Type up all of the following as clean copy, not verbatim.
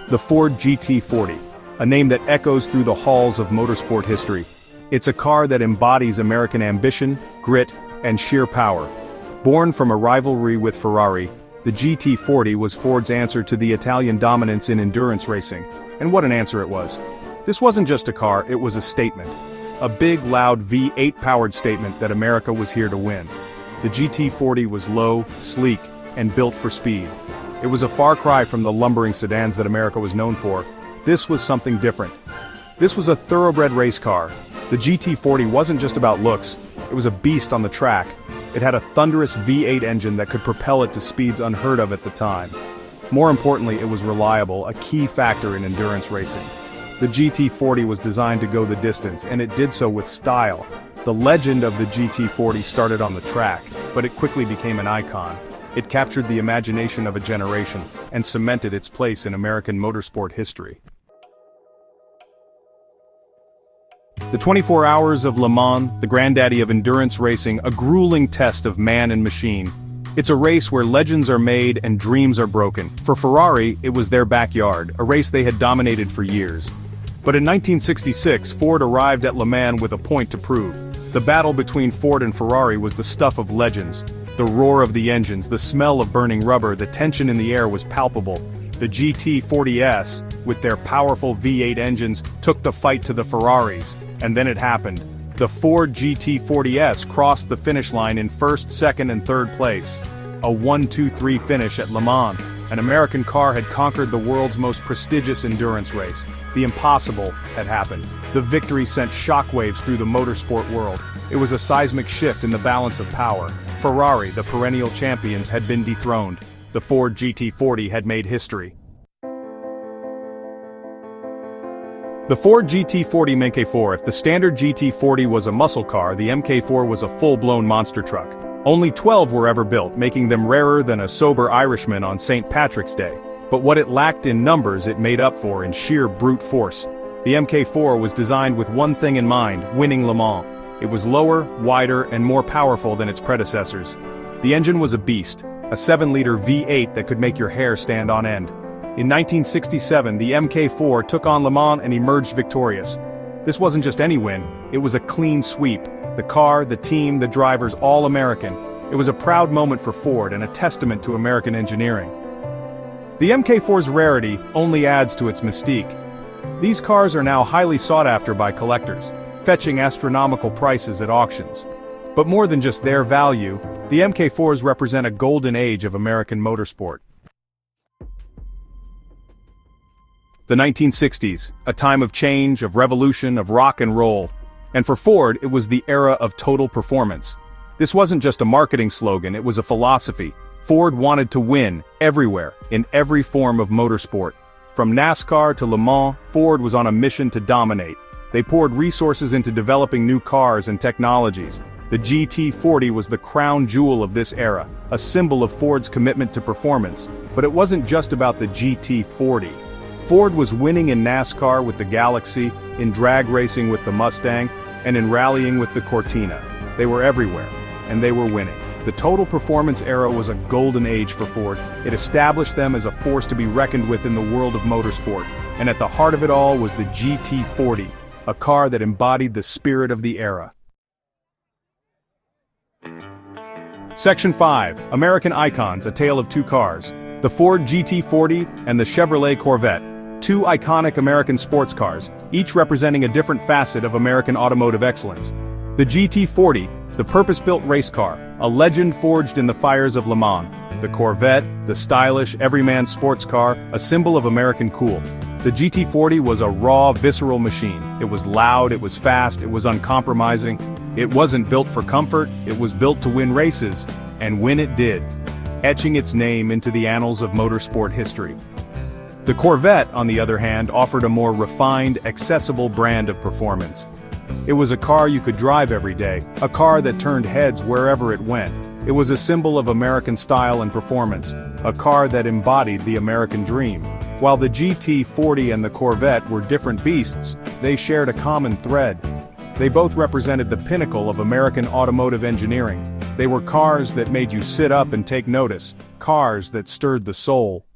The Ford GT40, a name that echoes through the halls of motorsport history. It's a car that embodies American ambition, grit, and sheer power. Born from a rivalry with Ferrari, the GT40 was Ford's answer to the Italian dominance in endurance racing. And what an answer it was. This wasn't just a car, it was a statement. A big, loud V8-powered statement that America was here to win. The GT40 was low, sleek, and built for speed. It was a far cry from the lumbering sedans that America was known for. This was something different. This was a thoroughbred race car. The GT40 wasn't just about looks, it was a beast on the track. It had a thunderous V8 engine that could propel it to speeds unheard of at the time. More importantly, it was reliable, a key factor in endurance racing. The GT40 was designed to go the distance, and it did so with style. The legend of the GT40 started on the track, but it quickly became an icon. It captured the imagination of a generation, and cemented its place in American motorsport history. The 24 Hours of Le Mans, the granddaddy of endurance racing, a grueling test of man and machine. It's a race where legends are made and dreams are broken. For Ferrari, it was their backyard, a race they had dominated for years. But in 1966, Ford arrived at Le Mans with a point to prove. The battle between Ford and Ferrari was the stuff of legends. The roar of the engines, the smell of burning rubber, the tension in the air was palpable. The GT40S, with their powerful V8 engines, took the fight to the Ferraris. And then it happened. The Ford GT40S crossed the finish line in first, second, and third place. A 1-2-3 finish at Le Mans. An American car had conquered the world's most prestigious endurance race. The impossible had happened. The victory sent shockwaves through the motorsport world. It was a seismic shift in the balance of power. Ferrari, the perennial champions, had been dethroned. The Ford GT40 had made history. The Ford GT40 Mk4. If the standard GT40 was a muscle car, the Mk4 was a full-blown monster truck. Only 12 were ever built, making them rarer than a sober Irishman on St. Patrick's Day. But what it lacked in numbers it made up for in sheer brute force. The Mk4 was designed with one thing in mind: winning Le Mans. It was lower, wider, and more powerful than its predecessors. The engine was a beast, a 7-liter V8 that could make your hair stand on end. In 1967, the Mk4 took on Le Mans and emerged victorious. This wasn't just any win, it was a clean sweep. The car, the team, the drivers, all American. It was a proud moment for Ford and a testament to American engineering. The Mk4's rarity only adds to its mystique. These cars are now highly sought after by collectors, fetching astronomical prices at auctions. But more than just their value, the Mk4s represent a golden age of American motorsport. The 1960s, a time of change, of revolution, of rock and roll. And for Ford, it was the era of total performance. This wasn't just a marketing slogan, it was a philosophy. Ford wanted to win, everywhere, in every form of motorsport. From NASCAR to Le Mans, Ford was on a mission to dominate. They poured resources into developing new cars and technologies. The GT40 was the crown jewel of this era, a symbol of Ford's commitment to performance. But it wasn't just about the GT40. Ford was winning in NASCAR with the Galaxy, in drag racing with the Mustang, and in rallying with the Cortina. They were everywhere, and they were winning. The total performance era was a golden age for Ford. It established them as a force to be reckoned with in the world of motorsport. And at the heart of it all was the GT40, a car that embodied the spirit of the era. Section 5. American Icons, a tale of two cars. The Ford GT40 and the Chevrolet Corvette. Two iconic American sports cars, each representing a different facet of American automotive excellence. The GT40, the purpose-built race car, a legend forged in the fires of Le Mans. The Corvette, the stylish, everyman sports car, a symbol of American cool. The GT40 was a raw, visceral machine. It was loud, it was fast, it was uncompromising. It wasn't built for comfort, it was built to win races. And win it did, etching its name into the annals of motorsport history. The Corvette, on the other hand, offered a more refined, accessible brand of performance. It was a car you could drive every day, a car that turned heads wherever it went. It was a symbol of American style and performance, a car that embodied the American dream. While the GT40 and the Corvette were different beasts, they shared a common thread. They both represented the pinnacle of American automotive engineering. They were cars that made you sit up and take notice, cars that stirred the soul.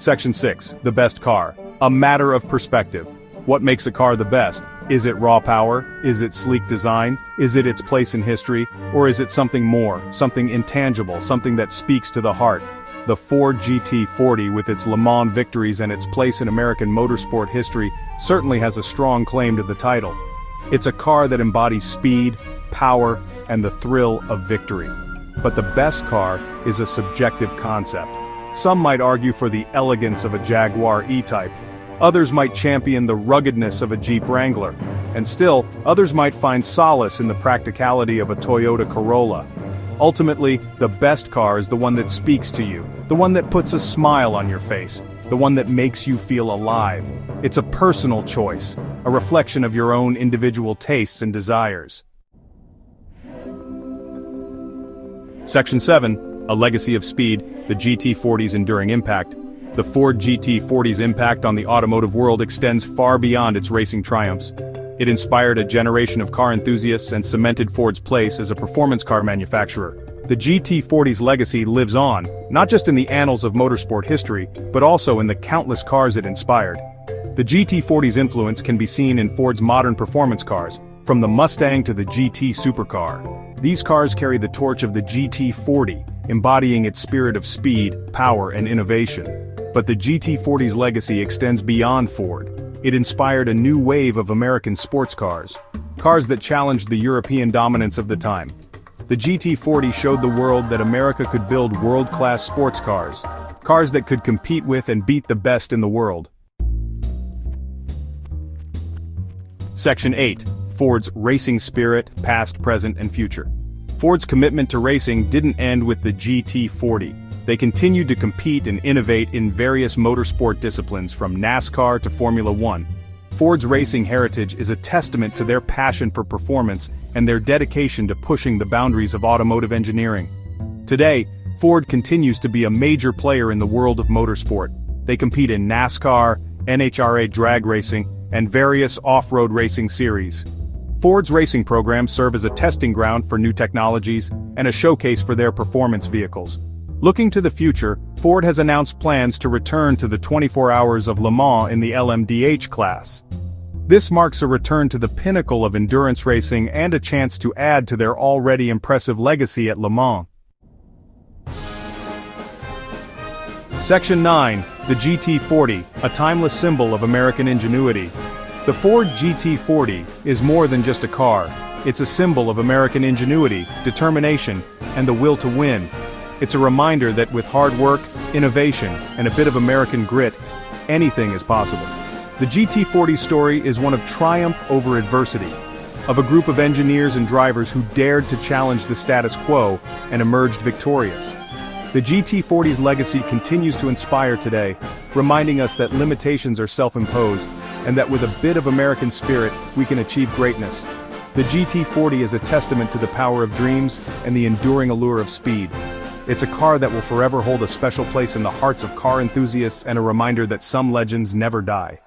Section 6. The best car. A matter of perspective. What makes a car the best? Is it raw power? Is it sleek design? Is it its place in history? Or is it something more, something intangible, something that speaks to the heart? The Ford GT40, with its Le Mans victories and its place in American motorsport history, certainly has a strong claim to the title. It's a car that embodies speed, power, and the thrill of victory. But the best car is a subjective concept. Some might argue for the elegance of a Jaguar E-Type. Others might champion the ruggedness of a Jeep Wrangler. And still, others might find solace in the practicality of a Toyota Corolla. Ultimately, the best car is the one that speaks to you, the one that puts a smile on your face, the one that makes you feel alive. It's a personal choice, a reflection of your own individual tastes and desires. Section 7. A legacy of speed, the GT40's enduring impact. The Ford GT40's impact on the automotive world extends far beyond its racing triumphs. It inspired a generation of car enthusiasts and cemented Ford's place as a performance car manufacturer. The GT40's legacy lives on, not just in the annals of motorsport history, but also in the countless cars it inspired. The GT40's influence can be seen in Ford's modern performance cars, from the Mustang to the GT supercar. These cars carry the torch of the GT40, embodying its spirit of speed, power, and innovation. But the GT40's legacy extends beyond Ford. It inspired a new wave of American sports cars. Cars that challenged the European dominance of the time. The GT40 showed the world that America could build world-class sports cars. Cars that could compete with and beat the best in the world. Section 8. Ford's racing spirit, past, present, and future. Ford's commitment to racing didn't end with the GT40. They continued to compete and innovate in various motorsport disciplines from NASCAR to Formula One. Ford's racing heritage is a testament to their passion for performance and their dedication to pushing the boundaries of automotive engineering. Today, Ford continues to be a major player in the world of motorsport. They compete in NASCAR, NHRA drag racing, and various off-road racing series. Ford's racing programs serve as a testing ground for new technologies and a showcase for their performance vehicles. Looking to the future, Ford has announced plans to return to the 24 Hours of Le Mans in the LMDH class. This marks a return to the pinnacle of endurance racing and a chance to add to their already impressive legacy at Le Mans. Section 9. The GT40, a timeless symbol of American ingenuity. The Ford GT40 is more than just a car. It's a symbol of American ingenuity, determination, and the will to win. It's a reminder that with hard work, innovation, and a bit of American grit, anything is possible. The GT40 story is one of triumph over adversity, of a group of engineers and drivers who dared to challenge the status quo and emerged victorious. The GT40's legacy continues to inspire today, reminding us that limitations are self-imposed, and that with a bit of American spirit, we can achieve greatness. The GT40 is a testament to the power of dreams and the enduring allure of speed. It's a car that will forever hold a special place in the hearts of car enthusiasts and a reminder that some legends never die.